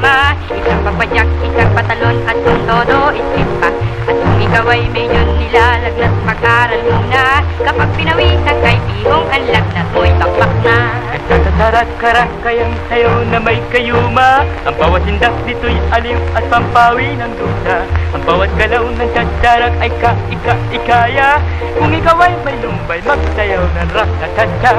lima, isang papadyak, isang patalon at kung todo isip pa. At kung ikaw ay medyo nilalagnat, mag-aral muna. Kapag pinawisan kay bihong, ang lagnat mo'y bakbak na. Nagtatarat-karat kayang sayo na may kayuma. Ang bawat sindak dito'y aliw at pampawi ng duda. Ang bawat galaw ng tatarak ay ikaya. Kung ikaw ay may lumbay, magsayaw ng rak-ta-ta-ta.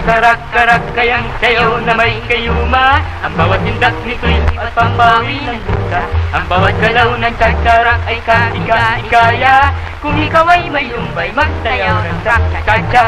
Karak-karak kayang sayaw na may kayuma. Ang bawat sindak nito'y at pambawi ng duda. Ang bawat galaw ng tagtarak ay ikaya. Kung ikaw ay may lumbay, magsayaw ng rak-ta-ta-ta.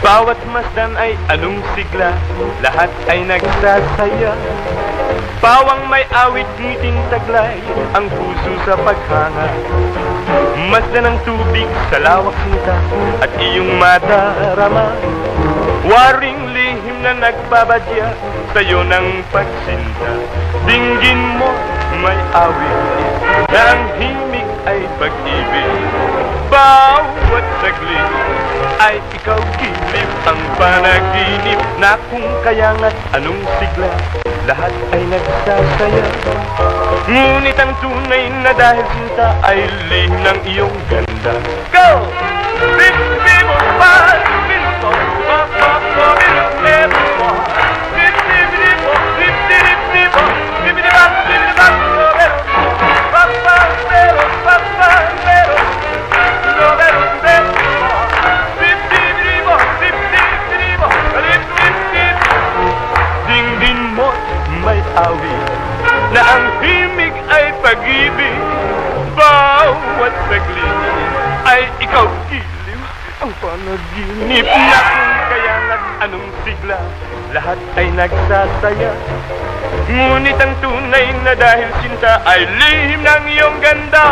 Bawat masdan ay anong sigla, lahat ay nagsasaya. Pawang may awit, ngiting taglay, ang puso sa paghanga. Masdan ng tubig sa lawak nita, at iyong madarama. Waring lihim na nagbabadya, sa'yo ng pagsinta. Dinggin mo may awit, na ang himig ay pag-ibig. Bawat saglit ay ikaw gilip, ang panaginip na kung kayangat anong sigla, lahat ay nagsasaya. Ngunit ang tunay na dahil sinta ay lihim ng iyong ganda. Go! Bip-bip-o, pa-bip-o, pa-pa-pa, bip-bip-o, bip-bip-o, bip-bip-o, bip-bip-o, pa-pa-pero, pa-pa-pero, awit na ang himig ay pag-ibig. Bawat saglit ay ikaw giliw, ang panaginip na kung kayangat anong sigla, lahat ay nagsasaya. Ngunit ang tunay na dahil sinta ay lihim ng iyong ganda.